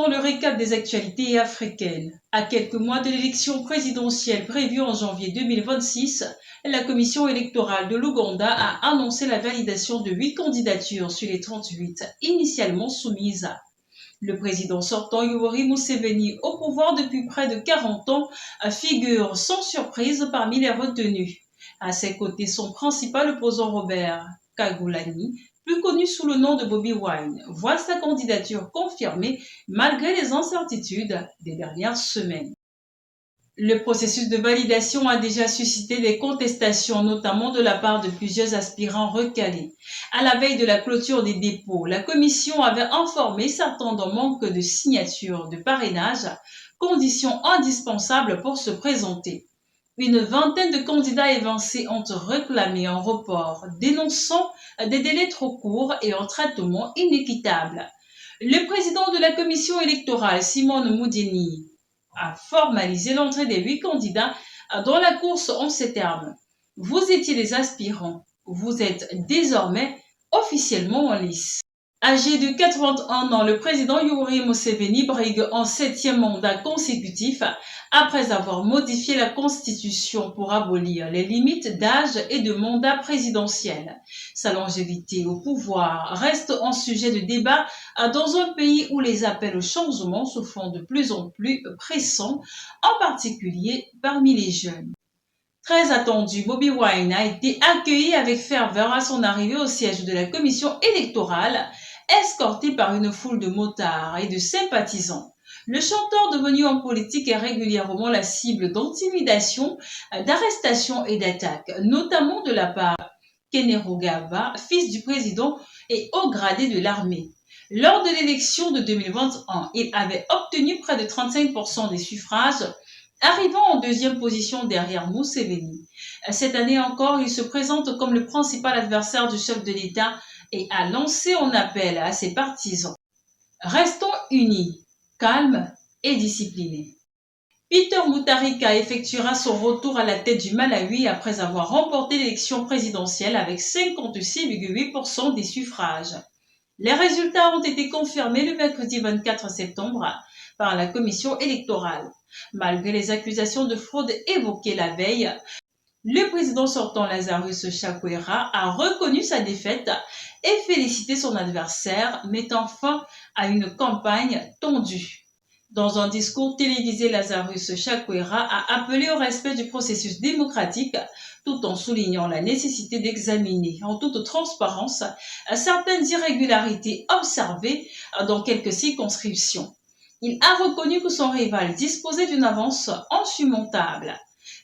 Maintenant, le récap des actualités africaines. À quelques mois de l'élection présidentielle prévue en janvier 2026, la commission électorale de l'Ouganda a annoncé la validation de 8 candidatures sur les 38 initialement soumises. Le président sortant Yoweri Museveni, au pouvoir depuis près de 40 ans, figure sans surprise parmi les retenus. À ses côtés, son principal opposant Robert Kyagulanyi, plus connu sous le nom de Bobi Wine, voit sa candidature confirmée malgré les incertitudes des dernières semaines. Le processus de validation a déjà suscité des contestations, notamment de la part de plusieurs aspirants recalés. À la veille de la clôture des dépôts, la commission avait informé certains d'un manque de signatures de parrainage, condition indispensable pour se présenter. Une vingtaine de candidats évincés ont réclamé un report, dénonçant des délais trop courts et un traitement inéquitable. Le président de la commission électorale, Simone Moudini, a formalisé l'entrée des 8 candidats dans la course en ces termes. Vous étiez des aspirants, vous êtes désormais officiellement en lice. Âgé de 81 ans, le président Yoweri Museveni brigue un 7e mandat consécutif après avoir modifié la Constitution pour abolir les limites d'âge et de mandat présidentiel. Sa longévité au pouvoir reste un sujet de débat dans un pays où les appels au changement se font de plus en plus pressants, en particulier parmi les jeunes. Très attendu, Bobi Wine a été accueilli avec ferveur à son arrivée au siège de la commission électorale, escorté par une foule de motards et de sympathisants. Le chanteur devenu homme politique est régulièrement la cible d'intimidation, d'arrestations et d'attaques, notamment de la part de Kainerugaba, fils du président et haut gradé de l'armée. Lors de l'élection de 2021, il avait obtenu près de 35% des suffrages, arrivant en deuxième position derrière Museveni. Cette année encore, il se présente comme le principal adversaire du chef de l'État et a lancé un appel à ses partisans. Restons unis, calmes et disciplinés. Peter Mutharika effectuera son retour à la tête du Malawi après avoir remporté l'élection présidentielle avec 56,8% des suffrages. Les résultats ont été confirmés le mercredi 24 septembre par la commission électorale. Malgré les accusations de fraude évoquées la veille, le président sortant Lazarus Chakwera a reconnu sa défaite et félicité son adversaire, mettant fin à une campagne tendue. Dans un discours télévisé, Lazarus Chakwera a appelé au respect du processus démocratique tout en soulignant la nécessité d'examiner en toute transparence certaines irrégularités observées dans quelques circonscriptions. Il a reconnu que son rival disposait d'une avance insurmontable.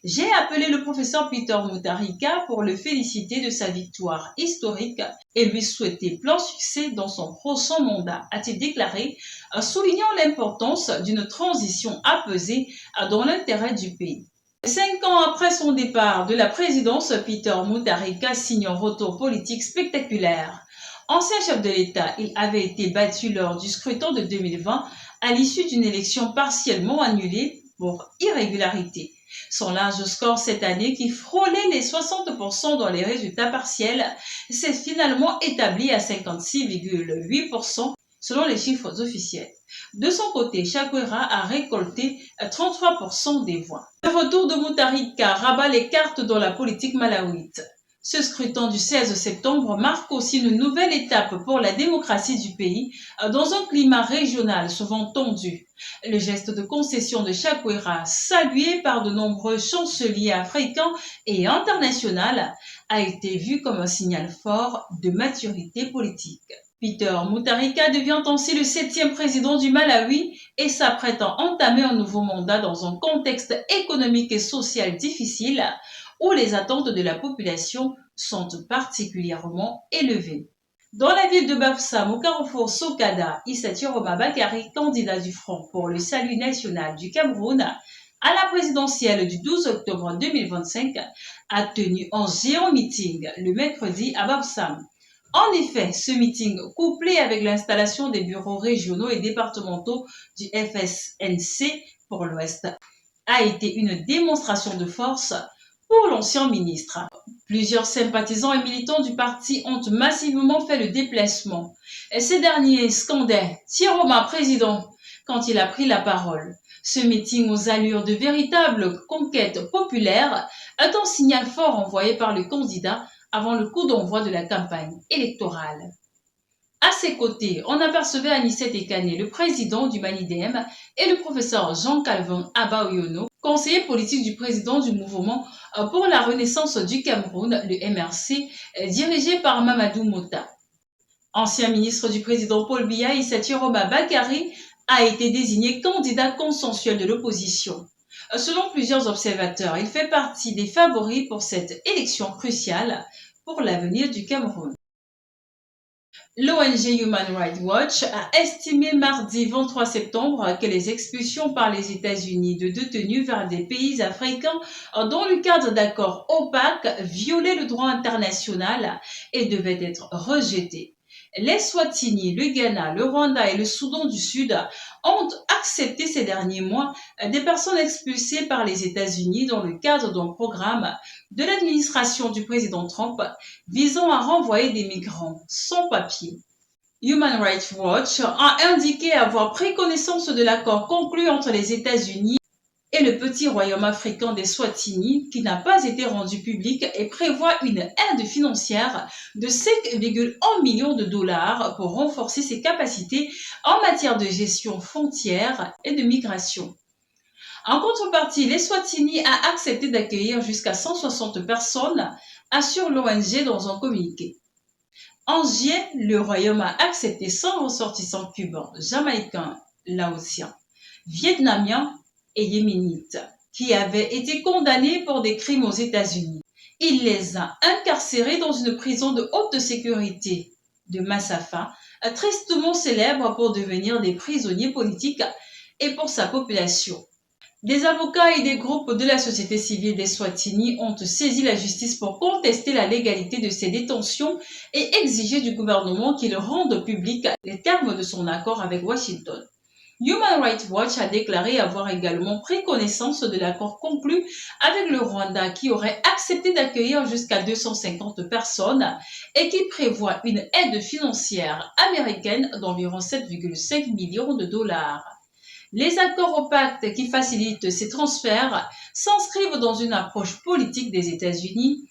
J'ai appelé le professeur Peter Mutharika pour le féliciter de sa victoire historique et lui souhaiter plein succès dans son prochain mandat, a-t-il déclaré, soulignant l'importance d'une transition apaisée dans l'intérêt du pays. 5 ans après son départ de la présidence, Peter Mutharika signe un retour politique spectaculaire. Ancien chef de l'État, il avait été battu lors du scrutin de 2020 à l'issue d'une élection partiellement annulée pour irrégularité. Son large score cette année, qui frôlait les 60% dans les résultats partiels, s'est finalement établi à 56,8% selon les chiffres officiels. De son côté, Chakwera a récolté 33% des voix. Le retour de Mutharika rabat les cartes dans la politique malawite. Ce scrutin du 16 septembre marque aussi une nouvelle étape pour la démocratie du pays dans un climat régional souvent tendu. Le geste de concession de Chakwera, salué par de nombreux chanceliers africains et internationaux, a été vu comme un signal fort de maturité politique. Peter Mutharika devient ainsi le 7e président du Malawi et s'apprête à entamer un nouveau mandat dans un contexte économique et social difficile où les attentes de la population sont particulièrement élevées. Dans la ville de Bafoussam, au carrefour Sokada, Issa Tiroma Bakary, candidat du Front pour le salut national du Cameroun à la présidentielle du 12 octobre 2025, a tenu un géant meeting le mercredi à Bafoussam. En effet, ce meeting, couplé avec l'installation des bureaux régionaux et départementaux du FSNC pour l'Ouest, a été une démonstration de force pour l'ancien ministre. Plusieurs sympathisants et militants du parti ont massivement fait le déplacement. Et ces derniers scandaient « Tiroma président » quand il a pris la parole. Ce meeting aux allures de véritable conquête populaire est un signal fort envoyé par le candidat avant le coup d'envoi de la campagne électorale. À ses côtés, on apercevait Anissette Ekane, le président du Manidem, et le professeur Jean-Calvin Abba-Oyono, conseiller politique du président du mouvement pour la renaissance du Cameroun, le MRC, dirigé par Mamadou Mota. Ancien ministre du président Paul Biya, Issa Chiroma Bakary a été désigné candidat consensuel de l'opposition. Selon plusieurs observateurs, il fait partie des favoris pour cette élection cruciale pour l'avenir du Cameroun. L'ONG Human Rights Watch a estimé mardi 23 septembre que les expulsions par les États-Unis de détenus vers des pays africains dans le cadre d'accords opaques violaient le droit international et devaient être rejetées. L'Eswatini, le Ghana, le Rwanda et le Soudan du Sud ont accepté ces derniers mois des personnes expulsées par les États-Unis dans le cadre d'un programme de l'administration du président Trump visant à renvoyer des migrants sans papier. Human Rights Watch a indiqué avoir pris connaissance de l'accord conclu entre les États-Unis et le petit royaume africain d'Eswatini qui n'a pas été rendu public et prévoit une aide financière de 5,1 millions de dollars pour renforcer ses capacités en matière de gestion frontière et de migration. En contrepartie, l'Eswatini a accepté d'accueillir jusqu'à 160 personnes, assure l'ONG dans un communiqué. En juillet, le Royaume a accepté 100 ressortissants cubains, jamaïcains, laotiens, vietnamiens et yéménites qui avaient été condamnés pour des crimes aux États-Unis. Il les a incarcérés dans une prison de haute sécurité de Massafa, tristement célèbre pour devenir des prisonniers politiques et pour sa population. Des avocats et des groupes de la société civile d'Eswatini ont saisi la justice pour contester la légalité de ces détentions et exiger du gouvernement qu'il rende public les termes de son accord avec Washington. Human Rights Watch a déclaré avoir également pris connaissance de l'accord conclu avec le Rwanda qui aurait accepté d'accueillir jusqu'à 250 personnes et qui prévoit une aide financière américaine d'environ 7,5 millions de dollars. Les accords opaques qui facilitent ces transferts s'inscrivent dans une approche politique des États-Unis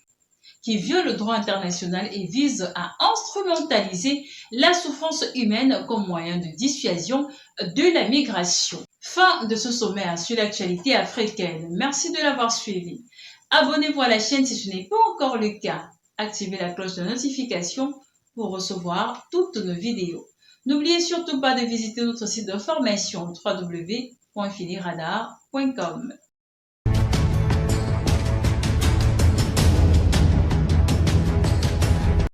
qui viole le droit international et vise à instrumentaliser la souffrance humaine comme moyen de dissuasion de la migration. Fin de ce sommaire sur l'actualité africaine. Merci de l'avoir suivi. Abonnez-vous à la chaîne si ce n'est pas encore le cas. Activez la cloche de notification pour recevoir toutes nos vidéos. N'oubliez surtout pas de visiter notre site d'information www.filiradar.com.